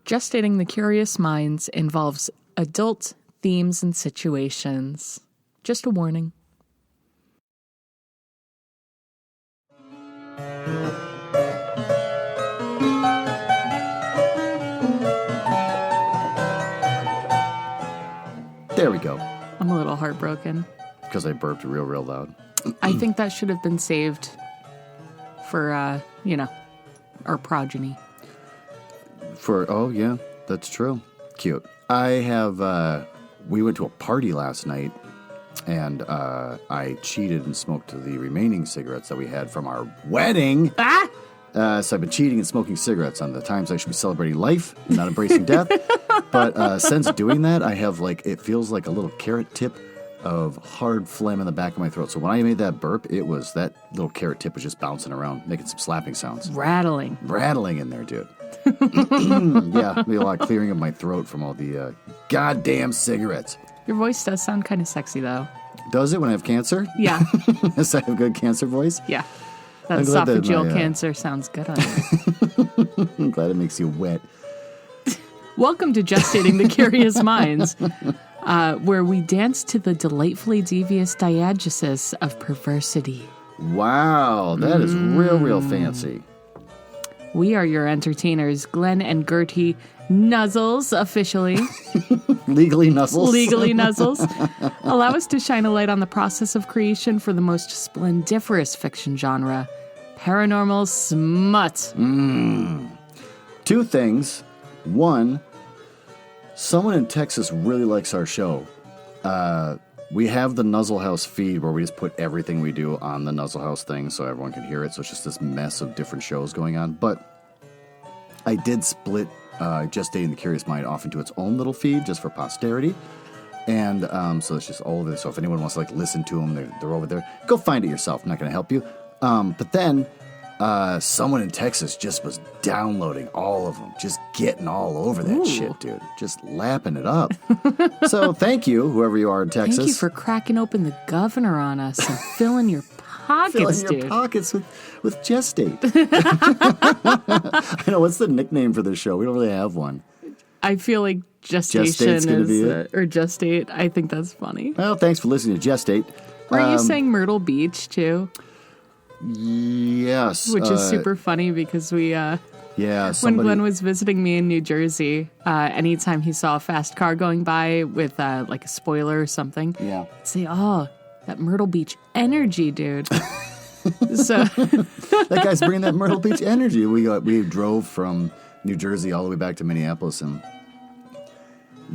Gestating the Curious Minds involves adult themes and situations. Just a warning. There we go. I'm a little heartbroken. Because I burped real loud. I think that should have been saved for, our progeny. Oh, yeah, that's true. Cute. I have, we went to a party last night, and I cheated and smoked the remaining cigarettes that we had from our wedding. Ah! So I've been cheating and smoking cigarettes on the times I should be celebrating life and not embracing death. But since doing that, I have, it feels like a little carrot tip of hard phlegm in the back of my throat. So when I made that burp, that little carrot tip was just bouncing around, making some slapping sounds. Rattling in there, dude. Yeah, maybe a lot of clearing of my throat from all the goddamn cigarettes. Your voice does sound kind of sexy, though. Does it when I have cancer? Yeah. Does I have a good cancer voice? Yeah. That esophageal cancer sounds good on you. I'm glad it makes you wet. Welcome to Gestating the Curious Minds, where we dance to the delightfully devious diegesis of perversity. Wow, that is real fancy. We are your entertainers, Glen and Gertie Nuzzles, officially. Legally Nuzzles. Legally Nuzzles. Allow us to shine a light on the process of creation for the most splendiferous fiction genre, paranormal smut. Two things. One, someone in Texas really likes our show. We have the Nuzzle House feed where we just put everything we do on the Nuzzle House thing so everyone can hear it. So it's just this mess of different shows going on. But I did split Gestating the Curious Mind off into its own little feed just for posterity. And so it's just all of it. So if anyone wants to listen to them, they're over there. Go find it yourself. I'm not going to help you. But then someone in Texas just was downloading all of them, just getting all over that shit, dude. Just lapping it up. So thank you, whoever you are in Texas. Thank you for cracking open the governor on us and filling your pockets, dude. Your pockets with Gestate. I know, what's the nickname for this show? We don't really have one. I feel like gestation is, or gestate. I think that's funny. Well, thanks for listening to Gestate. Were you saying Myrtle Beach, too? Yes. Which is super funny because we, when Glenn was visiting me in New Jersey, anytime he saw a fast car going by with a spoiler or something, he'd say, "Oh, that Myrtle Beach energy, dude." So that guy's bringing that Myrtle Beach energy. We drove from New Jersey all the way back to Minneapolis, and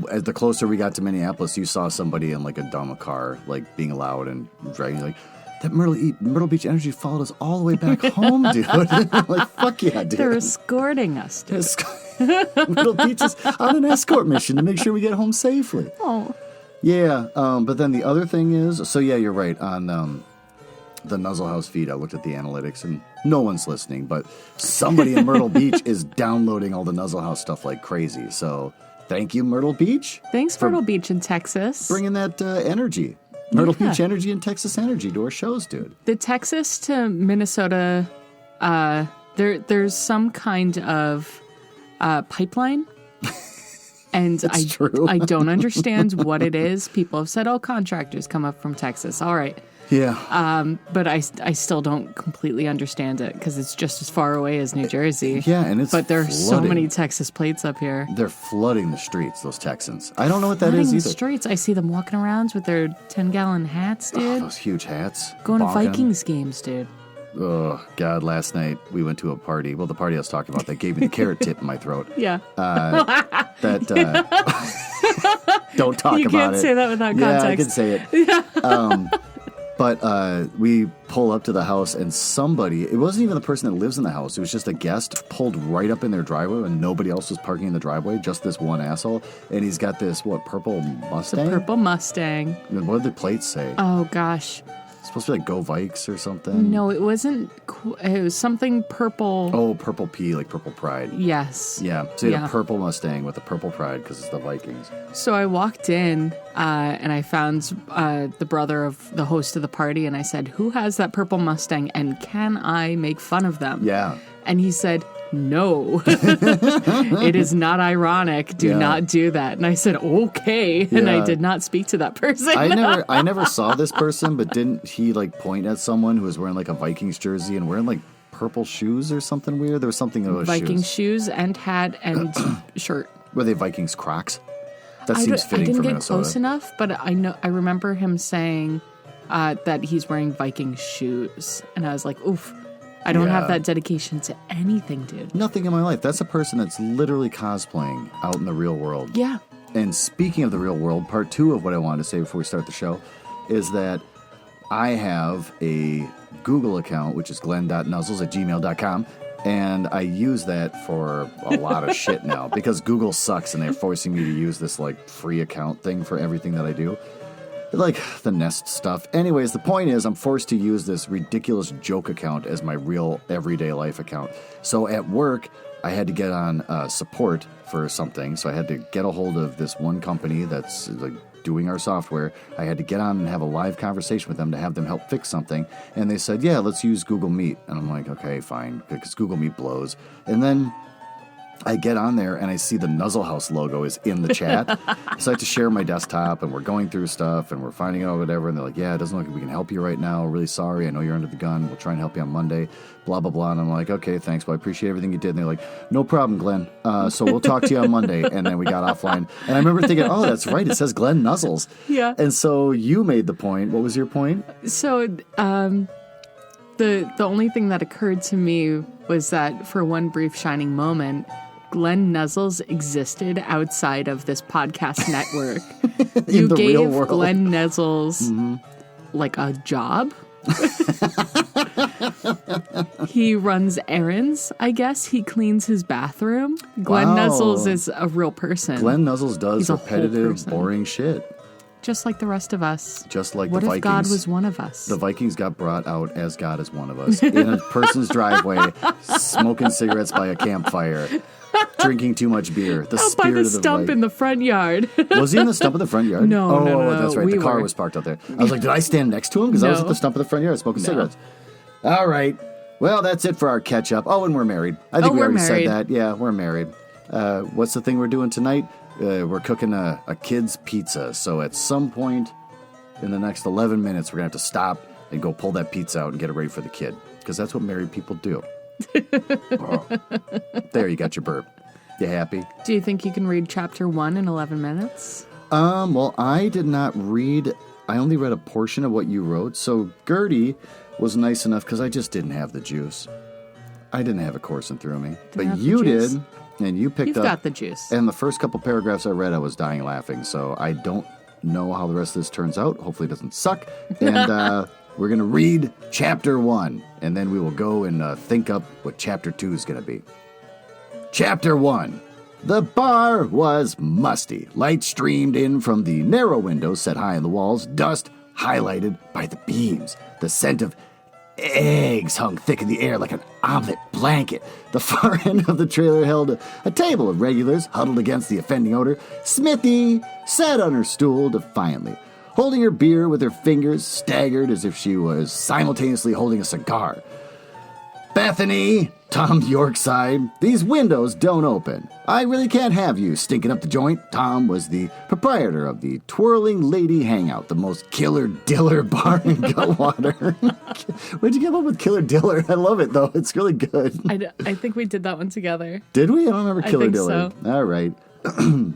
as the closer we got to Minneapolis, you saw somebody in a dumb car, being loud and driving, that Myrtle Beach energy followed us all the way back home, dude. Fuck yeah, dude. They're escorting us, dude. Myrtle Beach is on an escort mission to make sure we get home safely. Oh. Yeah, but then the other thing is, you're right, on the Nuzzle House feed, I looked at the analytics, and no one's listening, but somebody in Myrtle Beach is downloading all the Nuzzle House stuff like crazy, so thank you, Myrtle Beach. Thanks, Myrtle Beach in Texas. Bringing that energy. Myrtle Beach energy and Texas energy to our shows, dude. The Texas to Minnesota, there's some kind of pipeline. And I don't understand what it is. People have said, contractors come up from Texas. All right. Yeah. But I still don't completely understand it because it's just as far away as New Jersey. Yeah, and it's But there are so many Texas plates up here. They're flooding the streets, those Texans. I don't know what that is either. The streets. I see them walking around with their 10-gallon hats, dude. Oh, those huge hats. Going to Vikings games, dude. Oh, God, last night we went to a party. Well, the party I was talking about that gave me the carrot tip in my throat. Yeah. Don't talk about it. You can't say that without context. Yeah, I can say it. But we pull up to the house, and somebody, it wasn't even the person that lives in the house, it was just a guest, pulled right up in their driveway, and nobody else was parking in the driveway, just this one asshole. And he's got this, purple Mustang? The purple Mustang. What did the plates say? Oh, gosh. It's supposed to be Go Vikes or something? No, it wasn't. It was something purple. Oh, purple P, like Purple Pride. Yes. Yeah, so he had a purple Mustang with the Purple Pride because it's the Vikings. So I walked in and I found the brother of the host of the party, and I said, "Who has that purple Mustang, and can I make fun of them?" Yeah. And he said, no, it is not ironic. Do not do that. And I said, okay. And I did not speak to that person. I never saw this person, but didn't he like point at someone who was wearing like a Vikings jersey and wearing like purple shoes or something weird? There was something about Vikings shoes and hat and shirt. Were they Vikings Crocs? That seems fitting for Minnesota. I didn't get close enough, but I remember him saying that he's wearing Viking shoes. And I was like, oof, I don't have that dedication to anything, dude. Nothing in my life. That's a person that's literally cosplaying out in the real world. Yeah. And speaking of the real world, part 2 of what I wanted to say before we start the show is that I have a Google account, which is glen.nuzzles@gmail.com. And I use that for a lot of shit now because Google sucks and they're forcing me to use this like free account thing for everything that I do. Like the Nest stuff. Anyways, the point is I'm forced to use this ridiculous joke account as my real everyday life account. So at work, I had to get on support for something. So I had to get a hold of this one company that's like doing our software. I had to get on and have a live conversation with them to have them help fix something. And they said, yeah, let's use Google Meet. And I'm like, okay, fine, because Google Meet blows. And then I get on there and I see the Nuzzle House logo is in the chat. So I have to share my desktop and we're going through stuff and we're finding out whatever. And they're like, yeah, it doesn't look like we can help you right now. Really sorry. I know you're under the gun. We'll try and help you on Monday. Blah, blah, blah. And I'm like, okay, thanks. Well, I appreciate everything you did. And they're like, no problem, Glen. So we'll talk to you on Monday. And then we got offline. And I remember thinking, oh, that's right. It says Glen Nuzzles. Yeah. And so you made the point. What was your point? So the only thing that occurred to me was that for one brief shining moment, Glen Nuzzles existed outside of this podcast network. You gave Glen Nuzzles like a job. He runs errands, I guess. He cleans his bathroom. Glen Nuzzles is a real person. Glen Nuzzles does repetitive, boring shit. Just like the rest of us. Just like what the if Vikings. God was one of us? The Vikings got brought out as God is one of us. In a person's driveway, smoking cigarettes by a campfire. Drinking too much beer. The out spirit by the of the stump in the front yard. Was he in the stump of the front yard? No, no, that's right. The car was parked out there. I was like, did I stand next to him? Because I was at the stump of the front yard smoking cigarettes. All right. Well, that's it for our catch up. Oh, and we're married. I think we already said that. Yeah, we're married. What's the thing we're doing tonight? We're cooking a kid's pizza. So at some point in the next 11 minutes, we're going to have to stop and go pull that pizza out and get it ready for the kid. Because that's what married people do. There, you got your burp. You happy? Do you think you can read chapter 1 in 11 minutes? Well, I did not read. I only read a portion of what you wrote. So Gertie was nice enough because I just didn't have the juice. I didn't have it coursing through me. But you did, and you picked up. You've got the juice. And the first couple paragraphs I read, I was dying laughing. So I don't know how the rest of this turns out. Hopefully it doesn't suck. And we're going to read chapter 1, and then we will go and think up what chapter 2 is going to be. Chapter 1. The bar was musty. Light streamed in from the narrow windows set high in the walls, dust highlighted by the beams. The scent of eggs hung thick in the air like an omelet blanket. The far end of the trailer held a table of regulars huddled against the offending odor. Smithy sat on her stool defiantly, holding her beer with her fingers, staggered as if she was simultaneously holding a cigar. Bethany, Tom Yorkside, these windows don't open. I really can't have you stinking up the joint. Tom was the proprietor of the Twirling Lady Hangout, the most killer diller bar in Gutwater. Where'd you come up with killer diller? I love it, though. It's really good. I think we did that one together. Did we? I don't remember killer diller. So. All right. The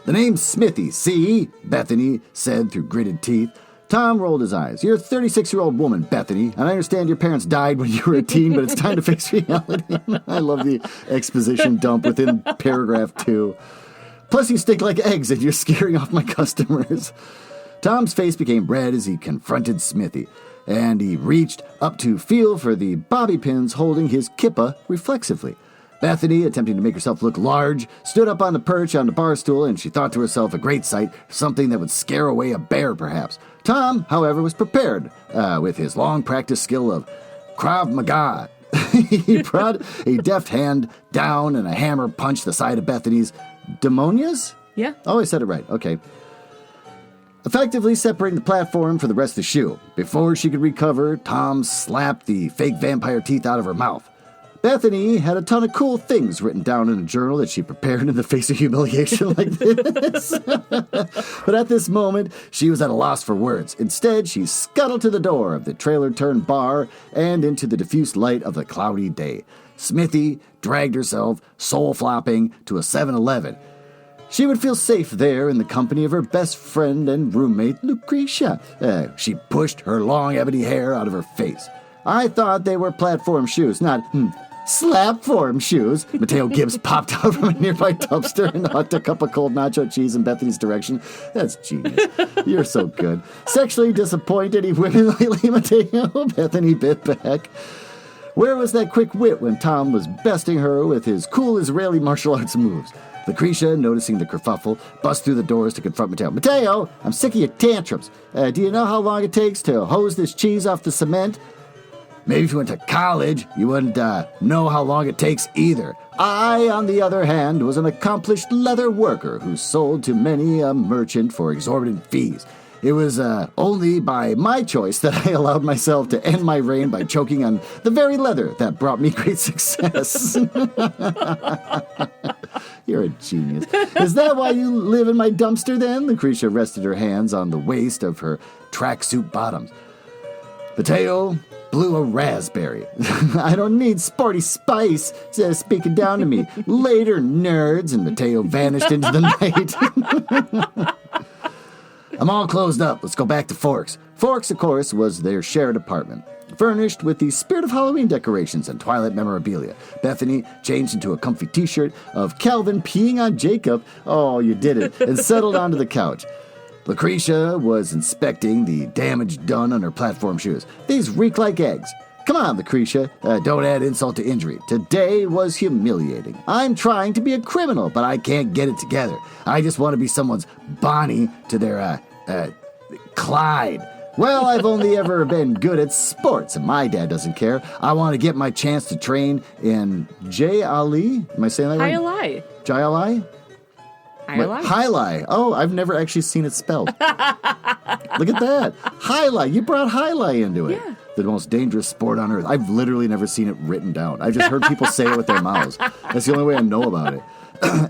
name's Smithy, see? Bethany said through gritted teeth. Tom rolled his eyes. You're a 36-year-old woman, Bethany, and I understand your parents died when you were a teen, but it's time to face reality. I love the exposition dump within paragraph 2. Plus, you stink like eggs, and you're scaring off my customers. Tom's face became red as he confronted Smithy, and he reached up to feel for the bobby pins holding his kippa reflexively. Bethany, attempting to make herself look large, stood up on the perch on the bar stool, and she thought to herself a great sight, something that would scare away a bear, perhaps. Tom, however, was prepared with his long-practiced skill of Krav Maga. He brought a deft hand down, and a hammer punched the side of Bethany's Demonias? Yeah. Oh, I said it right. Okay. Effectively separating the platform from the rest of the shoe. Before she could recover, Tom slapped the fake vampire teeth out of her mouth. Bethany had a ton of cool things written down in a journal that she prepared in the face of humiliation like this. But at this moment, she was at a loss for words. Instead, she scuttled to the door of the trailer-turned bar and into the diffuse light of the cloudy day. Smithy dragged herself, soul-flopping, to a 7-Eleven. She would feel safe there in the company of her best friend and roommate, Lucretia. She pushed her long ebony hair out of her face. I thought they were platform shoes, not slap-form shoes. Mateo Gibbs popped out from a nearby dumpster and hucked a cup of cold nacho cheese in Bethany's direction. That's genius. You're so good. Sexually disappoint any women lately, Mateo? Bethany bit back. Where was that quick wit when Tom was besting her with his cool Israeli martial arts moves? Lucretia, noticing the kerfuffle, bust through the doors to confront Mateo. Mateo, I'm sick of your tantrums. Do you know how long it takes to hose this cheese off the cement? Maybe if you went to college, you wouldn't know how long it takes either. I, on the other hand, was an accomplished leather worker who sold to many a merchant for exorbitant fees. It was only by my choice that I allowed myself to end my reign by choking on the very leather that brought me great success. You're a genius. Is that why you live in my dumpster then? Lucretia rested her hands on the waist of her tracksuit bottoms. Mateo blew a raspberry. I don't need sporty spice speaking down to me. Later, nerds. And Mateo vanished into the night. I'm all closed up. Let's go back to Forks. Forks, of course, was their shared apartment, furnished with the spirit of Halloween decorations and Twilight memorabilia. Bethany changed into a comfy t-shirt of Calvin peeing on Jacob. Oh, you did it. And settled onto the couch. Lucretia was inspecting the damage done on her platform shoes. These reek like eggs. Come on, Lucretia. Don't add insult to injury. Today was humiliating. I'm trying to be a criminal, but I can't get it together. I just want to be someone's Bonnie to their, Clyde. Well, I've only ever been good at sports, and my dad doesn't care. I want to get my chance to train in J. Ali. Am I saying that right? Hi-Ali. J-Ali? Highlight. Oh, I've never actually seen it spelled. Look at that. Highlight. You brought highlight into it. Yeah. The most dangerous sport on earth. I've literally never seen it written down. I've just heard people say it with their mouths. That's the only way I know about it.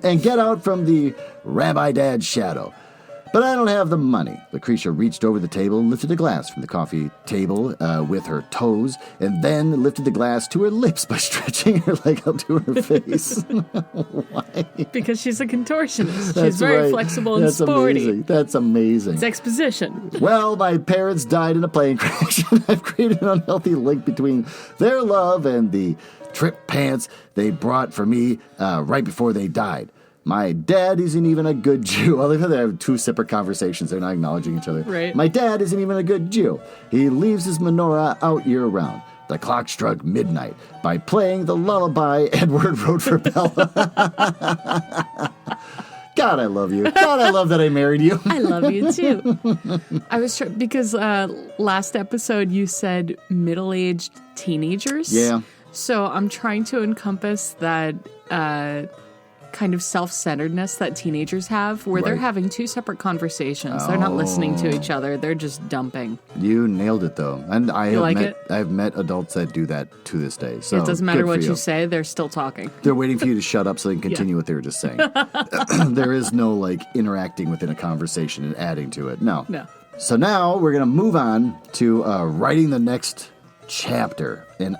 And get out from the Rabbi Dad's shadow. But I don't have the money. Lucretia reached over the table and lifted a glass from the coffee table with her toes, and then lifted the glass to her lips by stretching her leg up to her face. Why? Because she's a contortionist. She's very flexible and sporty. Amazing. That's amazing. It's exposition. Well, my parents died in a plane crash, and I've created an unhealthy link between their love and the trip pants they brought for me right before they died. My dad isn't even a good Jew. I love how they have two separate conversations. They're not acknowledging each other. Right. My dad isn't even a good Jew. He leaves his menorah out year-round. The clock struck midnight by playing the lullaby Edward wrote for Bella. God, I love you. God, I love that I married you. I love you, too. I was because last episode you said middle-aged teenagers. Yeah. So I'm trying to encompass that kind of self-centeredness that teenagers have, where they're having two separate conversations. They're not listening to each other. They're just dumping. You nailed it, though. And I've met adults that do that to this day. So it doesn't matter what you say. They're still talking. They're waiting for you to shut up so they can continue what they were just saying. There is no, interacting within a conversation and adding to it. No. So now we're going to move on to writing the next chapter. And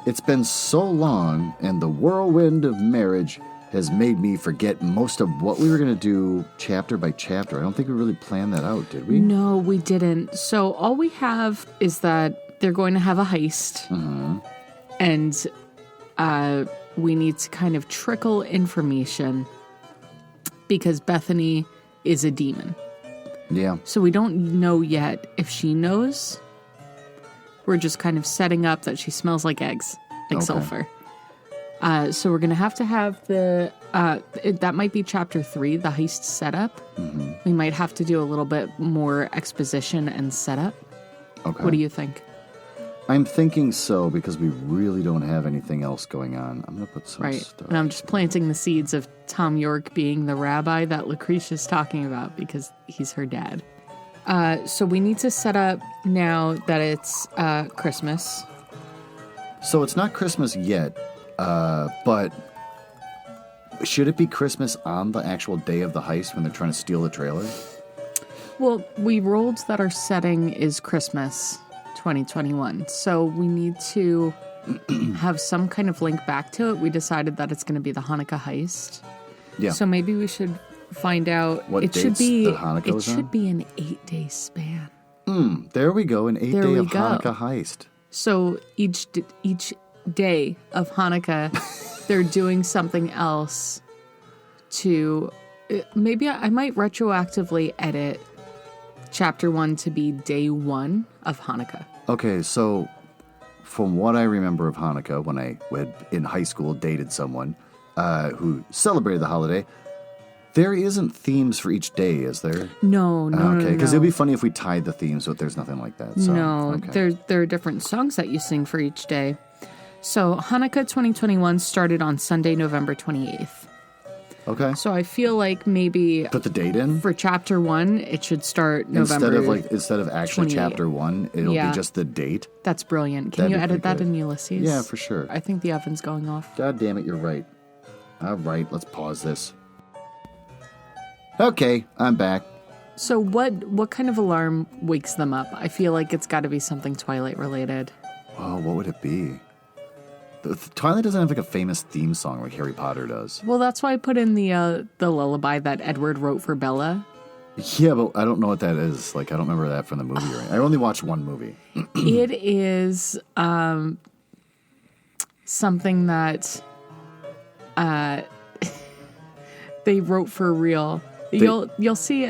it's been so long, and the whirlwind of marriage has made me forget most of what we were going to do chapter by chapter. I don't think we really planned that out, did we? No, we didn't. So all we have is that they're going to have a heist. Mm-hmm. And we need to kind of trickle information because Bethany is a demon. Yeah. So we don't know yet if she knows. We're just kind of setting up that she smells like eggs, like sulfur. So we're going to have the, that might be chapter 3, the heist setup. Mm-hmm. We might have to do a little bit more exposition and setup. Okay. What do you think? I'm thinking so, because we really don't have anything else going on. I'm going to put some stuff. And I'm just planting the seeds of Tom York being the rabbi that Lucretia's talking about, because he's her dad. So we need to set up now that it's Christmas. So it's not Christmas yet, but should it be Christmas on the actual day of the heist when they're trying to steal the trailer? Well, we rolled that our setting is Christmas 2021, so we need to have some kind of link back to it. We decided that it's going to be the Hanukkah heist. Yeah. So maybe we should find out. What dates that Hanukkah was on? It should be an 8-day span. There we go, an 8-day of Hanukkah heist. So each day of Hanukkah, they're doing something else to... Maybe I might retroactively edit Chapter 1 to be day 1 of Hanukkah. Okay, so from what I remember of Hanukkah, when I had in high school dated someone who celebrated the holiday, there isn't themes for each day, is there? No. Okay, because it'd be funny if we tied the themes, but there's nothing like that. So, no, okay. there are different songs that you sing for each day. So Hanukkah 2021 started on Sunday, November 28th. Okay. So I feel like maybe put the date in for Chapter 1. It should start November. Instead of actually 28. Chapter 1, it'll be just the date. That's brilliant. Can you edit that in Ulysses? Yeah, for sure. I think the oven's going off. God damn it, you're right. All right, let's pause this. Okay, I'm back. So what kind of alarm wakes them up? I feel like it's got to be something Twilight related. Oh, what would it be? Twilight doesn't have like a famous theme song like Harry Potter does. Well, that's why I put in the lullaby that Edward wrote for Bella. Yeah, but I don't know what that is. Like, I don't remember that from the movie. Right? I only watched one movie. It is something that they wrote for real. You'll see.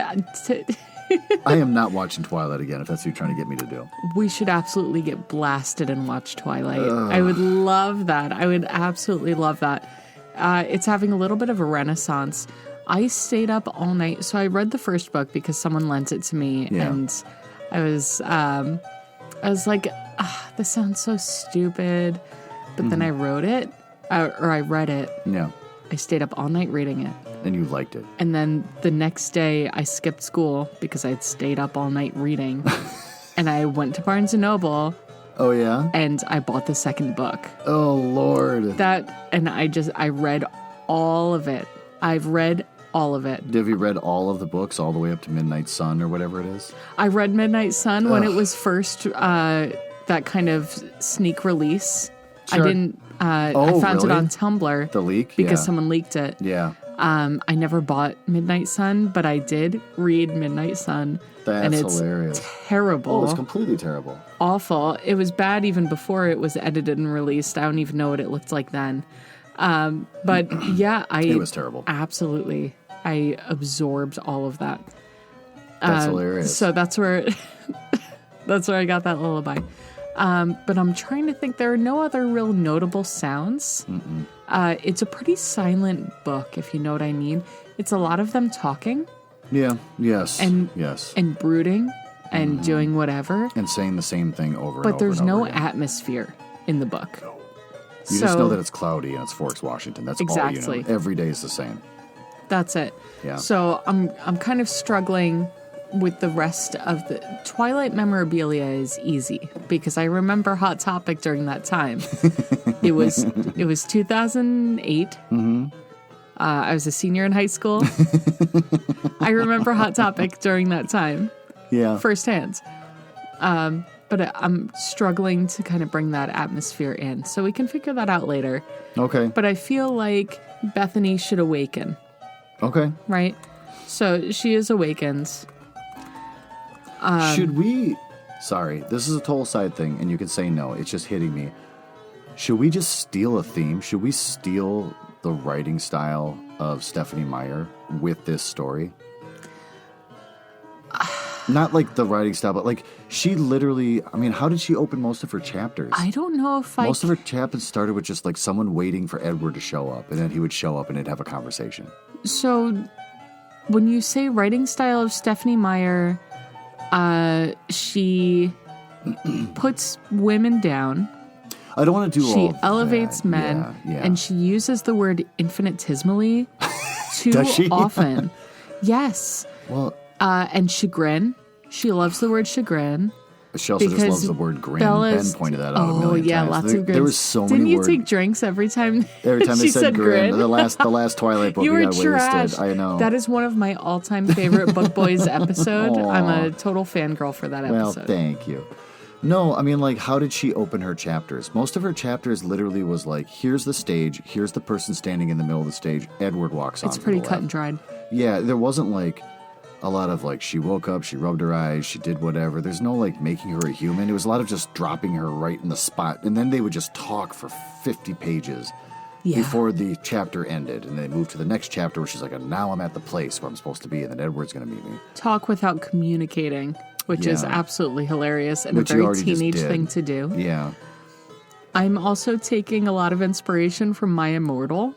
I am not watching Twilight again, if that's what you're trying to get me to do. We should absolutely get blasted and watch Twilight. I would love that. I would absolutely love that. It's having a little bit of a renaissance. I stayed up all night. So I read the first book because someone lent it to me. Yeah. And I was like, this sounds so stupid. But then I wrote it, or I read it. Yeah. I stayed up all night reading it. And you liked it. And then the next day, I skipped school because I'd stayed up all night reading. And I went to Barnes & Noble. Oh, yeah? And I bought the second book. Oh, Lord. I read all of it. I've read all of it. Have you read all of the books all the way up to Midnight Sun or whatever it is? I read Midnight Sun when it was first that kind of sneak release. Sure. I didn't... I found it on Tumblr. The leak? Because someone leaked it. Yeah. I never bought Midnight Sun, but I did read Midnight Sun. That's hilarious. Terrible. Oh, it's completely terrible. Awful. It was bad even before it was edited and released. I don't even know what it looked like then. But yeah, it was terrible. Absolutely. I absorbed all of that. That's hilarious. So that's where I got that lullaby. But I'm trying to think. There are no other real notable sounds. It's a pretty silent book, if you know what I mean. It's a lot of them talking. Yeah. Yes. And brooding and doing whatever. And saying the same thing over and over. But there's no again. Atmosphere in the book. No. You just know that it's cloudy and it's Forks, Washington. That's exactly all you know. Every day is the same. That's it. Yeah. So I'm kind of struggling with the rest of the Twilight memorabilia is easy because I remember Hot Topic during that time. It was 2008. I was a senior in high school. I remember Hot Topic during that time. Yeah. Firsthand. But I'm struggling to kind of bring that atmosphere in. So we can figure that out later. Okay. But I feel like Bethany should awaken. Okay. Right? So she is awakened. Should we... Sorry, this is a total side thing, and you can say no. It's just hitting me. Should we just steal a theme? Should we steal the writing style of Stephenie Meyer with this story? Not like the writing style, but like she literally... I mean, how did she open most of her chapters? I don't know if Most of her chapters started with just like someone waiting for Edward to show up, and then he would show up and they'd have a conversation. So when you say writing style of Stephenie Meyer... she puts women down. I don't want to do all She elevates men, and she uses the word infinitesimally too often. Yes. Well, and chagrin. She loves the word chagrin. She also just loves the word grin. Ben pointed that out a million times. Lots of grins. There was so Didn't many words. Didn't you take drinks every time they said grin? The last Twilight book you we were got trash. wasted. I know. That is one of my all-time favorite Book Boys episode. I'm a total fangirl for that episode. Well, thank you. No, I mean, like, how did she open her chapters? Most of her chapters literally was like, here's the stage, here's the person standing in the middle of the stage, Edward walks on. It's pretty cut and dried. Yeah, there wasn't like a lot of like, she woke up, she rubbed her eyes, she did whatever. There's no like making her a human. It was a lot of just dropping her right in the spot. And then they would just talk for 50 pages before the chapter ended. And they moved to the next chapter where she's like, now I'm at the place where I'm supposed to be, and then Edward's going to meet me. Talk without communicating. Which is absolutely hilarious and a very teenage thing to do. Yeah. I'm also taking a lot of inspiration from My Immortal.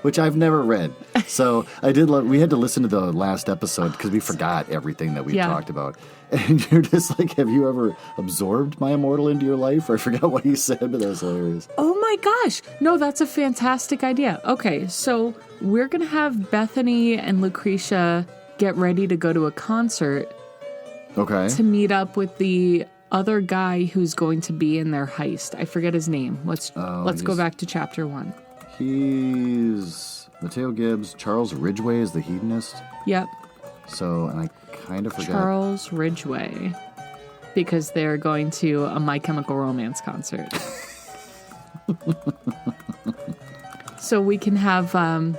Which I've never read. So I did we had to listen to the last episode because we forgot everything that we talked about. And you're just like, have you ever absorbed My Immortal into your life? Or I forgot what you said, but that was hilarious. Oh my gosh. No, that's a fantastic idea. Okay, so we're going to have Bethany and Lucretia get ready to go to a concert. Okay. To meet up with the other guy who's going to be in their heist. I forget his name. Let's go back to chapter 1. He's Mateo Gibbs. Charles Ridgway is the hedonist. Yep. So, and I kind of forgot. Charles Ridgway. Because they're going to a My Chemical Romance concert. So we can have... I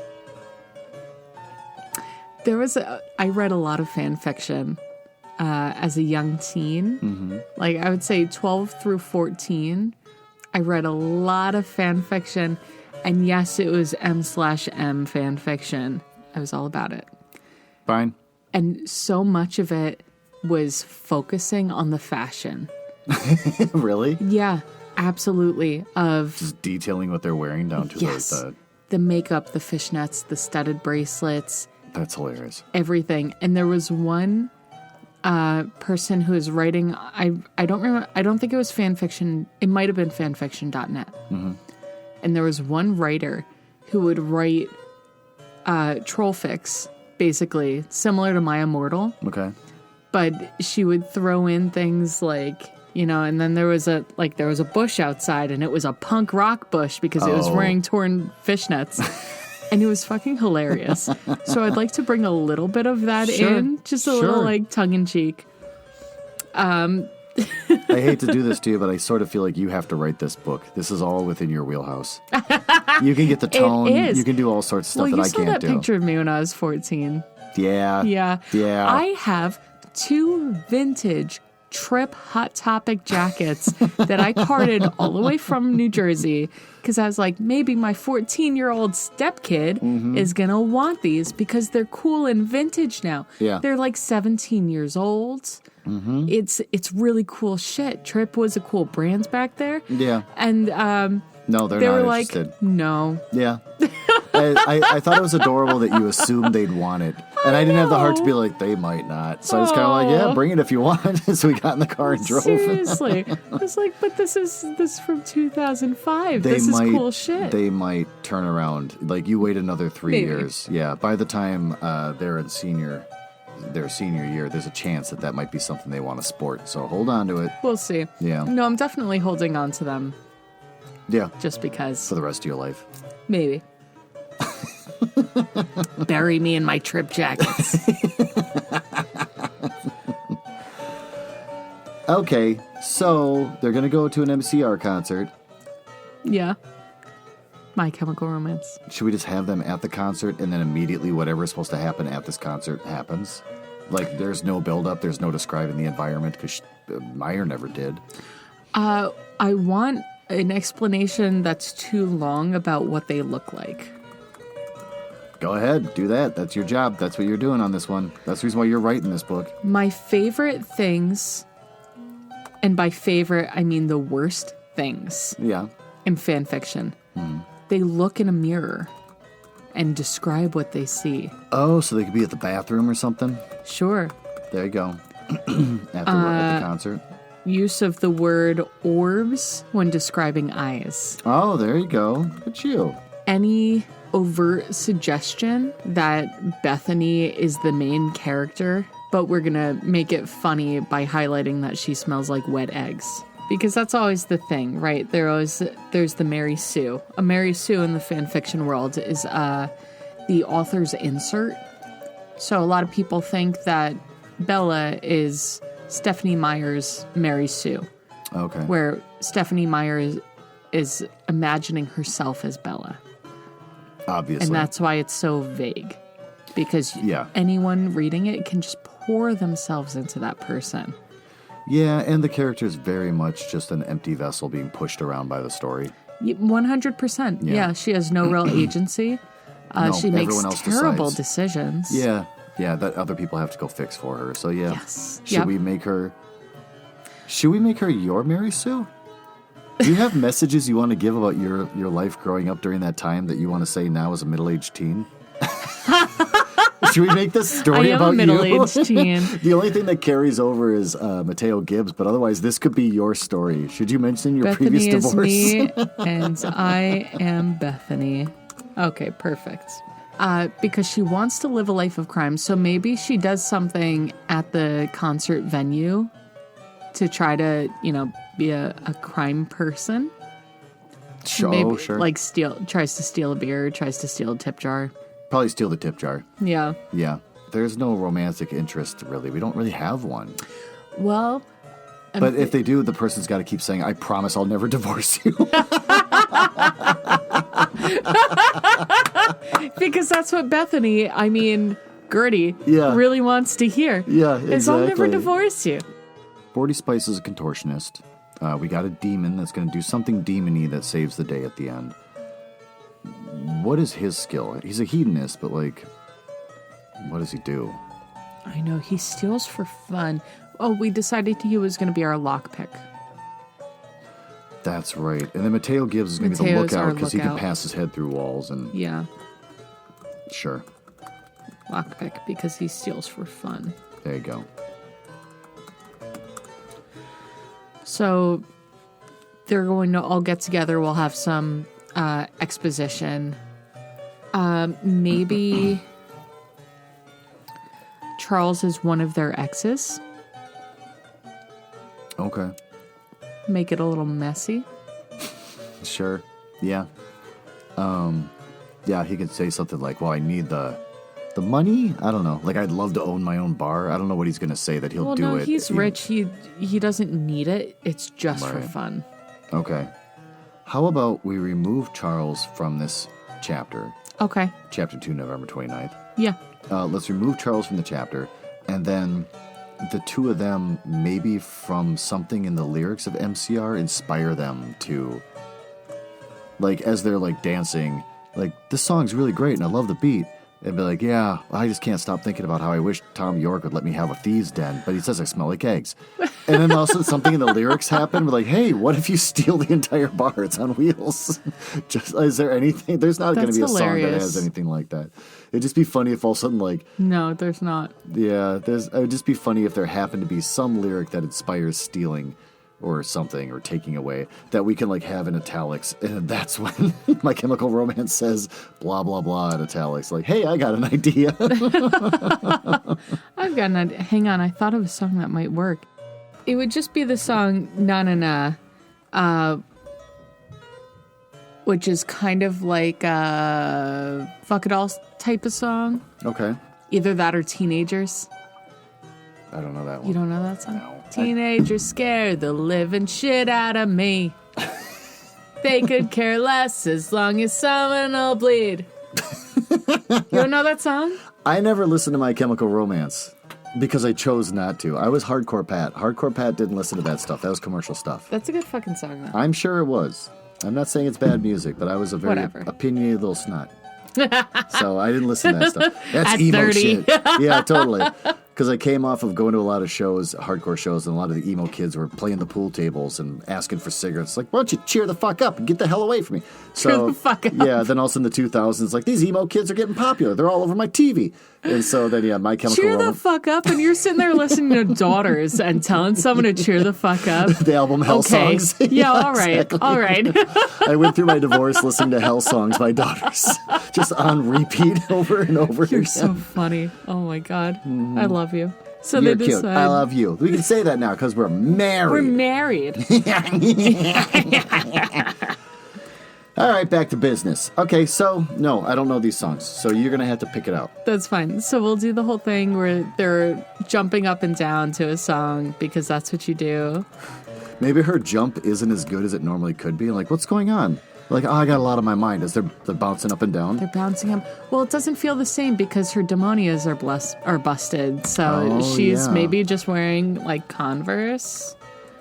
read a lot of fan fiction as a young teen. Mm-hmm. Like, I would say 12 through 14. I read a lot of fan fiction. And yes, it was M/M fan fiction. I was all about it. Fine. And so much of it was focusing on the fashion. Really? Yeah, absolutely. Of just detailing what they're wearing down to the makeup, the fishnets, the studded bracelets. That's hilarious. Everything. And there was one person who was writing, I don't remember, I don't think it was fan fiction. It might have been fanfiction.net. Mm-hmm. And there was one writer who would write troll fics, basically, similar to My Immortal. Okay. But she would throw in things like, you know, and then there was a bush outside, and it was a punk rock bush because it was wearing torn fishnets. And it was fucking hilarious. So I'd like to bring a little bit of that in, just a little like tongue-in-cheek. I hate to do this to you, but I sort of feel like you have to write this book. This is all within your wheelhouse. You can get the tone. You can do all sorts of stuff that I can't do. You saw that picture of me when I was 14. Yeah. Yeah. Yeah. I have 2 vintage Trip Hot Topic jackets that I carted all the way from New Jersey because I was like, maybe my 14-year-old stepkid is going to want these because they're cool and vintage now. Yeah. They're like 17 years old. Mm-hmm. It's really cool shit. Trip was a cool brand back there. Yeah. And no, they were not interested. Like, no. Yeah. I thought it was adorable that you assumed they'd want it. And I didn't have the heart to be like, they might not. So I was kind of like, yeah, bring it if you want. So we got in the car and drove. Seriously. I was like, but this is from 2005. This is cool shit. They might turn around. Like, you wait another 3 years. Yeah. By the time they're in their senior year, there's a chance that might be something they want to sport. So hold on to it. We'll see. Yeah. No, I'm definitely holding on to them. Yeah. Just because. For the rest of your life. Maybe. Bury me in my Trip jackets. Okay, so they're going to go to an MCR concert. Yeah. My Chemical Romance. Should we just have them at the concert and then immediately whatever's supposed to happen at this concert happens? Like, there's no build-up, there's no describing the environment, because Meyer never did. I want an explanation that's too long about what they look like. Go ahead, do that. That's your job. That's what you're doing on this one. That's the reason why you're writing this book. My favorite things, and by favorite, I mean the worst things. Yeah. In fan fiction. They look in a mirror and describe what they see. Oh, so they could be at the bathroom or something? Sure. There you go. At the concert. Use of the word orbs when describing eyes. Oh, there you go. Look at you. Any overt suggestion that Bethany is the main character, but we're going to make it funny by highlighting that she smells like wet eggs. Because that's always the thing, right? There's the Mary Sue. A Mary Sue in the fan fiction world is the author's insert. So a lot of people think that Bella is Stephenie Meyer's Mary Sue. Okay. Where Stephenie Meyer is imagining herself as Bella. Obviously. And that's why it's so vague. Because anyone reading it can just pour themselves into that person. Yeah, and the character is very much just an empty vessel being pushed around by the story. 100%. Yeah, she has no real agency. She makes terrible decisions. Yeah, that other people have to go fix for her. So yeah. Yes. Should we make her your Mary Sue? Do you have messages you want to give about your life growing up during that time that you want to say now as a middle-aged teen? Should we make this story about you? I am a middle-aged teen. The only thing that carries over is Mateo Gibbs, but otherwise this could be your story. Should you mention your Bethany previous divorce? Is me, and I am Bethany. Okay, perfect. Because she wants to live a life of crime, so maybe she does something at the concert venue to try to, be a crime person. Maybe, sure. Like tries to steal a beer, tries to steal a tip jar. Probably steal the tip jar. Yeah. Yeah. There's no romantic interest, really. We don't really have one. Well... But if they do, the person's got to keep saying, I promise I'll never divorce you. Because that's what Gertie really wants to hear. Yeah, exactly. Is I'll never divorce you. 40 Spice is a contortionist. We got a demon that's going to do something demon-y that saves the day at the end. What is his skill? He's a hedonist, but what does he do? I know, he steals for fun. Oh, we decided he was going to be our lockpick. That's right. And then Mateo Gibbs is going to be the lookout because he can pass his head through walls and... Yeah. Sure. Lockpick because he steals for fun. There you go. So they're going to all get together. We'll have some exposition. Maybe Charles is one of their exes. Okay. Make it a little messy. Sure. Yeah. Yeah, he could say something like, well, I need the money? I don't know. I'd love to own my own bar. I don't know what he's going to say that he'll do it. Well, no, he's rich. He doesn't need it. It's just for fun. Okay. How about we remove Charles from this chapter? Okay. Chapter 2, November 29th. Yeah. Let's remove Charles from the chapter, and then the two of them, maybe from something in the lyrics of MCR, inspire them to, as they're, dancing, this song's really great, and I love the beat. And be like, yeah, I just can't stop thinking about how I wish Tom York would let me have a thieves' den, but he says I smell like eggs. And then also something in the lyrics happen. We're like, hey, what if you steal the entire bar? It's on wheels. Is there anything? There's not going to be a song that has anything like that. It'd just be funny if all of a sudden, No, there's not. Yeah, it would just be funny if there happened to be some lyric that inspires stealing or something, or taking away, that we can have in italics, and that's when My Chemical Romance says blah blah blah in italics. Hey, I got an idea. I've got an idea. Hang on, I thought of a song that might work. It would just be the song Na Na Na, which is kind of like a Fuck It All type of song. Okay. Either that or Teenagers. I don't know that one. You don't know that song? No. Teenagers scared the living shit out of me. They could care less as long as someone will bleed. You don't know that song? I never listened to My Chemical Romance because I chose not to. I was Hardcore Pat. Hardcore Pat didn't listen to that stuff. That was commercial stuff. That's a good fucking song, though. I'm sure it was. I'm not saying it's bad music, but I was a very opinionated little snot. So I didn't listen to that stuff. That's At emo 30. shit. Yeah, totally. Because I came off of going to a lot of shows, hardcore shows, and a lot of the emo kids were playing the pool tables and asking for cigarettes. Why don't you cheer the fuck up and get the hell away from me? So, cheer the fuck up. Yeah, then also in the 2000s, these emo kids are getting popular. They're all over my TV. And so then, yeah, My Chemical Romance. Cheer the fuck up, and you're sitting there listening to Daughters and telling someone to cheer the fuck up. The album Hell Songs. Yeah, all right. Exactly. All right. I went through my divorce listening to Hell Songs by Daughters. Just on repeat over and over again. You're so funny. Oh, my God. I love you. So You're they cute. decide, I love you. We can say that now because we're married. We're married. All right, back to business. Okay, so, no, I don't know these songs, so you're going to have to pick it out. That's fine. So we'll do the whole thing where they're jumping up and down to a song because that's what you do. Maybe her jump isn't as good as it normally could be. Like, what's going on? Like, oh, I got a lot on my mind. They're bouncing up and down? They're bouncing up. Well, it doesn't feel the same because her demonias are busted. So she's maybe just wearing, like, Converse.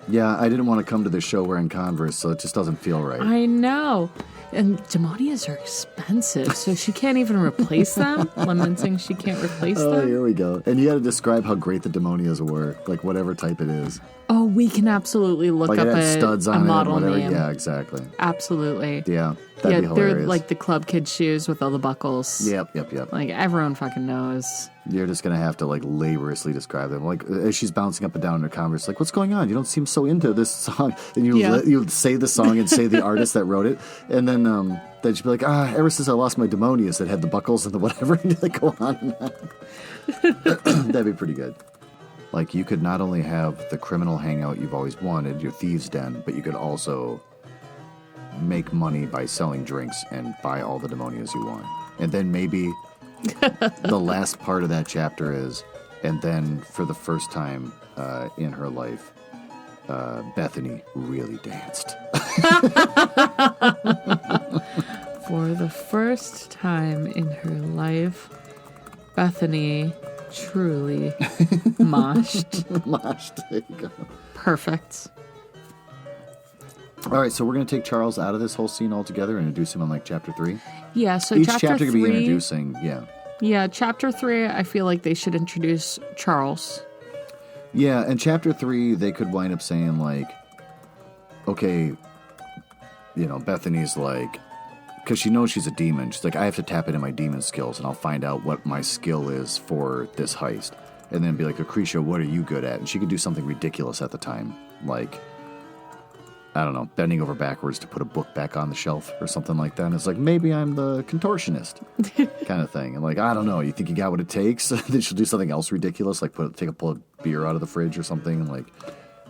Yeah, I didn't want to come to the show wearing Converse, so it just doesn't feel right. I know. And demonias are expensive, so she can't even replace them. Lamenting she can't replace them. Oh, here we go. And you got to describe how great the demonias were, like whatever type it is. Oh, we can absolutely look like up it had studs on a model it, whatever. name. Yeah, exactly. Absolutely. Yeah, that'd be hilarious. They're like the club kid shoes with all the buckles. Yep. Like everyone fucking knows. You're just going to have to like laboriously describe them. Like as she's bouncing up and down in her Converse, like, what's going on? You don't seem so into this song. And you say the song and say the artist that wrote it. And then she'd be like, ever since I lost my demonias that had the buckles and the whatever, and like go on and on. That'd be pretty good. Like, you could not only have the criminal hangout you've always wanted, your thieves' den, but you could also make money by selling drinks and buy all the demonias you want. And then maybe the last part of that chapter is, and then for the first time in her life, Bethany really danced. For the first time in her life, Bethany truly moshed. There you go. Perfect. All right, so we're going to take Charles out of this whole scene altogether and introduce him on like chapter 3. Yeah, so each chapter chapter 3, could be introducing. Yeah, chapter 3, I feel like they should introduce Charles. Yeah, and chapter 3, they could wind up saying like, okay, Bethany's like, because she knows she's a demon. She's like, I have to tap into my demon skills, and I'll find out what my skill is for this heist. And then be like, Lucretia, what are you good at? And she could do something ridiculous at the time. Like, I don't know, bending over backwards to put a book back on the shelf or something like that. And it's like, maybe I'm the contortionist kind of thing. And like, I don't know, you think you got what it takes? Then she'll do something else ridiculous, like take a pull of beer out of the fridge or something. Like,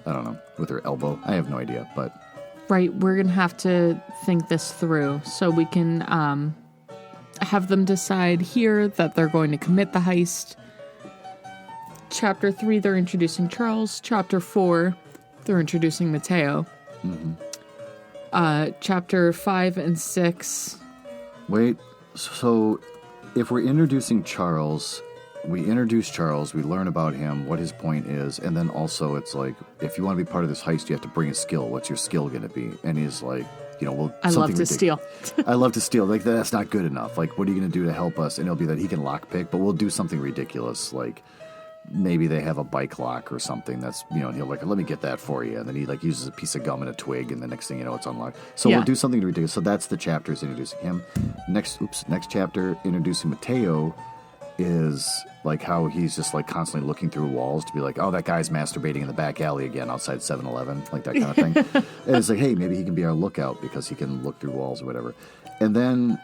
I don't know, with her elbow. I have no idea, but... Right, we're going to have to think this through so we can have them decide here that they're going to commit the heist. Chapter 3, they're introducing Charles. Chapter 4, they're introducing Mateo. Mm-hmm. Chapter 5 and 6. Wait, so if we're introducing Charles... We introduce Charles, we learn about him, what his point is, and then also it's like, if you want to be part of this heist, you have to bring a skill. What's your skill going to be? And he's like, I love to steal. I love to steal. Like, that's not good enough. Like, what are you going to do to help us? And it'll be that he can lockpick, but we'll do something ridiculous. Like, maybe they have a bike lock or something that's, and he'll like, let me get that for you. And then he like uses a piece of gum and a twig, and the next thing you know, it's unlocked. So we'll do something ridiculous. So that's the chapters introducing him. Next chapter, introducing Mateo, is like how he's just like constantly looking through walls to be like, oh, that guy's masturbating in the back alley again outside 7-Eleven, like that kind of thing. And it's like, hey, maybe he can be our lookout because he can look through walls or whatever. And then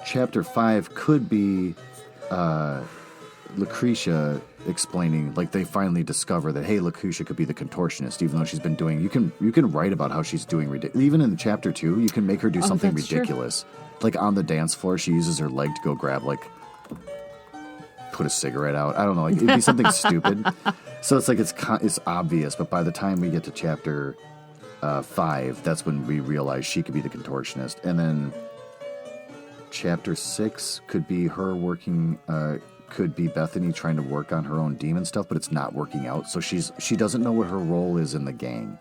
chapter 5 could be Lucretia explaining, like they finally discover that, hey, Lucretia could be the contortionist, even though she's been doing, you can write about how she's doing ridiculous. Even in chapter 2, you can make her do something ridiculous. True. Like on the dance floor, she uses her leg to go grab put a cigarette out. I don't know. Like, it'd be something stupid. So it's like it's obvious, but by the time we get to chapter 5, that's when we realize she could be the contortionist. And then chapter 6 could be her working. Could be Bethany trying to work on her own demon stuff, but it's not working out. So she doesn't know what her role is in the gang.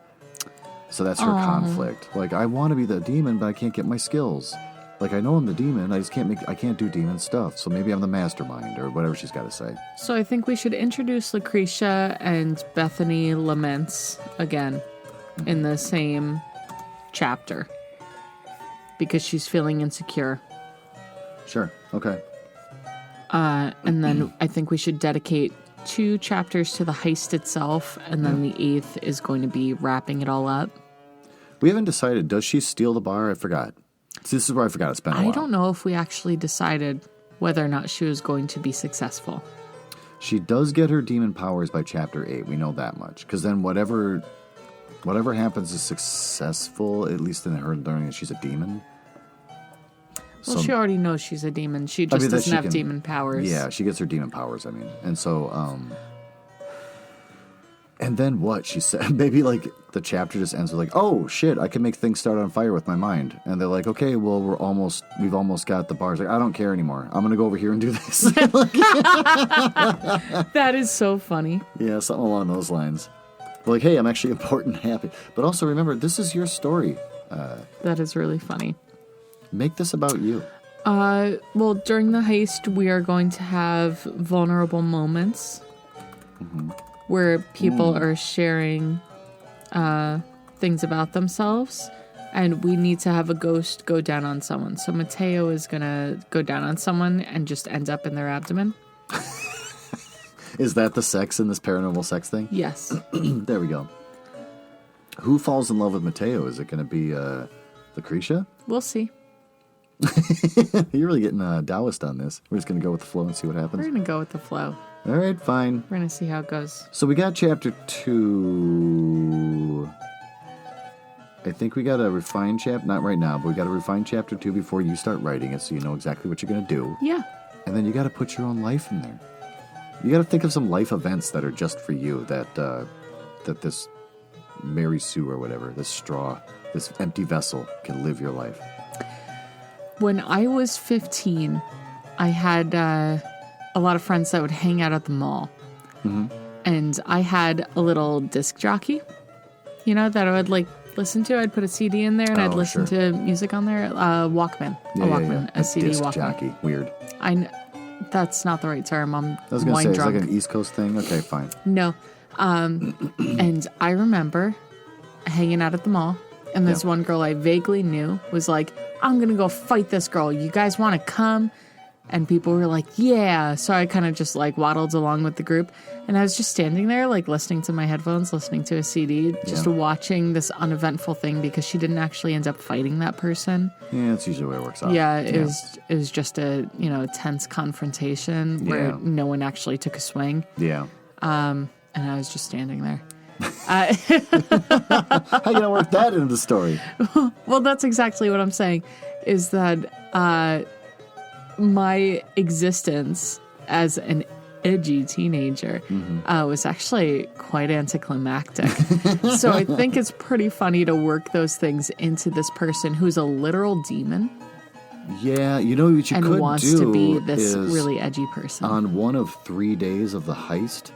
So that's her conflict. Like, I want to be the demon, but I can't get my skills. Like, I know I'm the demon, I can't do demon stuff, so maybe I'm the mastermind, or whatever she's got to say. So I think we should introduce Lucretia and Bethany laments again in the same chapter, because she's feeling insecure. Sure, okay. And then I think we should dedicate 2 chapters to the heist itself, and then the 8th is going to be wrapping it all up. We haven't decided, does she steal the bar? I forgot. So this is where I forgot to spend a while. I don't know if we actually decided whether or not she was going to be successful. She does get her demon powers by chapter 8. We know that much. Because then whatever happens is successful, at least in her learning that she's a demon. Well, she already knows she's a demon. She just doesn't have demon powers. Yeah, she gets her demon powers, And so, and then what? She said, maybe like the chapter just ends with like, oh shit, I can make things start on fire with my mind. And they're like, okay, well, we've almost got the bars. Like, I don't care anymore. I'm going to go over here and do this. That is so funny. Yeah, something along those lines. Like, hey, I'm actually important and happy. But also remember, this is your story. That is really funny. Make this about you. Well, during the heist, we are going to have vulnerable moments where people are sharing things about themselves, and we need to have a ghost go down on someone. So Mateo is going to go down on someone and just end up in their abdomen. Is that the sex in this paranormal sex thing? Yes. There we go. Who falls in love with Mateo? Is it going to be Lucretia? We'll see. You're really getting Taoist on this. We're just going to go with the flow and see what happens. We're going to go with the flow. All right, fine. We're going to see how it goes. So we got chapter 2. I think we got to refine chapter, not right now, but we got to refine chapter 2 before you start writing it so you know exactly what you're going to do. Yeah. And then you got to put your own life in there. You got to think of some life events that are just for you, that this Mary Sue or whatever, this straw, this empty vessel can live your life. When I was 15, I had a lot of friends that would hang out at the mall. Mm-hmm. And I had a little disc jockey, that I would listen to. I'd put a CD in there and I'd listen to music on there. Walkman. A CD disc Walkman. Jockey. Weird. That's not the right term. I'm I was going to say, drunk. It's like an East Coast thing? Okay, fine. No. And I remember hanging out at the mall, and this one girl I vaguely knew was like, I'm going to go fight this girl. You guys want to come? And people were like, yeah. So I kind of just waddled along with the group. And I was just standing there, listening to my headphones, listening to a CD, just watching this uneventful thing because she didn't actually end up fighting that person. Yeah, that's usually the way it works out. Yeah, it was just a, tense confrontation where no one actually took a swing. Yeah. And I was just standing there. How you gonna work that into the story? Well, that's exactly what I'm saying, is that my existence as an edgy teenager was actually quite anticlimactic. So I think it's pretty funny to work those things into this person who's a literal demon. Yeah, what you could do and wants to be this really edgy person. On one of 3 days of the heist,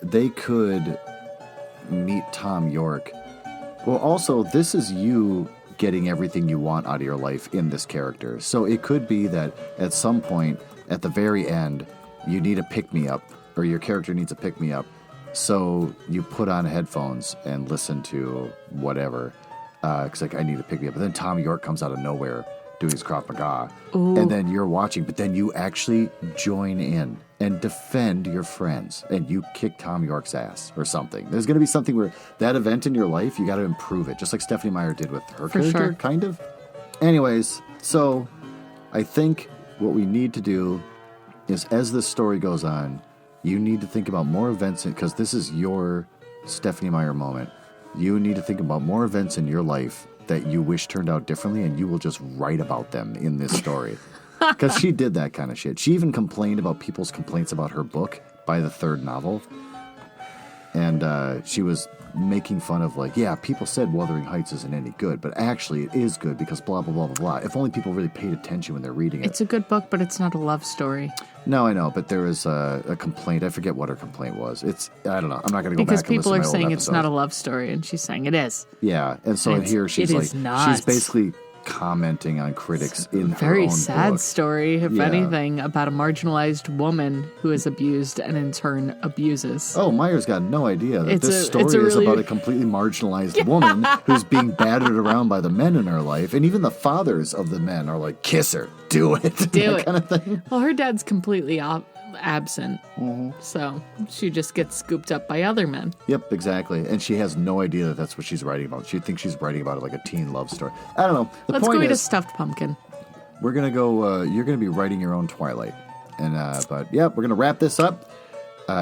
they could meet Tom York. Well, also, this is you getting everything you want out of your life in this character. So it could be that at some point, at the very end, you need a pick-me-up, or your character needs a pick-me-up. So you put on headphones and listen to whatever. Because I need to pick me up. But then Tom York comes out of nowhere doing his Krav Maga. Ooh. And then you're watching, but then you actually join in and defend your friends. And you kick Tom York's ass or something. There's going to be something where that event in your life, you got to improve it. Just like Stephanie Meyer did with her character, kind of. Anyways, so I think what we need to do is, as this story goes on, you need to think about more events, because this is your Stephanie Meyer moment. You need to think about more events in your life that you wish turned out differently, and you will just write about them in this story. Because she did that kind of shit. She even complained about people's complaints about her book by the third novel. And she was making fun of, people said Wuthering Heights isn't any good, but actually it is good because blah, blah, blah, blah, blah. If only people really paid attention when they're reading it. It's a good book, but it's not a love story. No, I know, but there was a complaint. I forget what her complaint was. I don't know. I'm not going to go back and listen to my old Because people are saying episodes. It's not a love story, and she's saying it is. Yeah, and so here she's she's basically commenting on critics in her very own sad book. Story, if anything, about a marginalized woman who is abused and in turn abuses. Oh, Meyer's got no idea that this story is about a completely marginalized woman who's being battered around by the men in her life, and even the fathers of the men are like, kiss her, do it, do it, kind of thing. Well, her dad's completely absent, so she just gets scooped up by other men. Yep, exactly. And she has no idea that that's what she's writing about. She thinks she's writing about it like a teen love story. I don't know. Let's go eat a stuffed pumpkin. We're gonna go. You're gonna be writing your own Twilight, and but yeah, we're gonna wrap this up.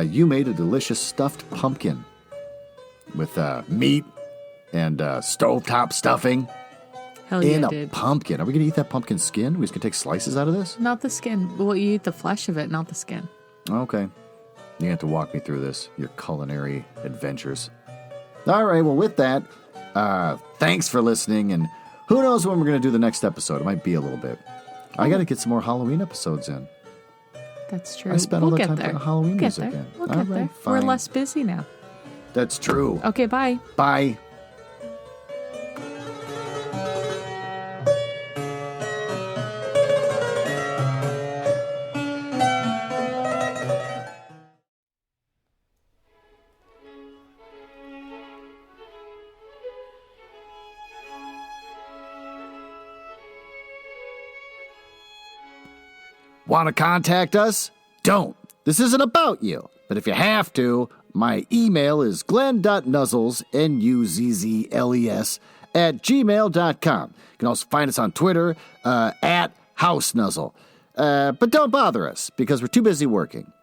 you made a delicious stuffed pumpkin with meat and stovetop stuffing. Hell yeah, in a dude. pumpkin. Are we going to eat that pumpkin skin? We're just going to take slices out of this? Not the skin. Well, you eat the flesh of it, not the skin. Okay. You have to walk me through this, your culinary adventures. All right, well, with that, thanks for listening, and who knows when we're going to do the next episode. It might be a little bit. I got to get some more Halloween episodes in. That's true. I spent all the time putting Halloween music in. We'll get there. Fine. We're less busy now. That's true. Okay, bye. Bye. Want to contact us? Don't. This isn't about you. But if you have to, my email is glen.nuzzles, Nuzzles, @gmail.com. You can also find us on Twitter, @HouseNuzzle. But don't bother us, because we're too busy working.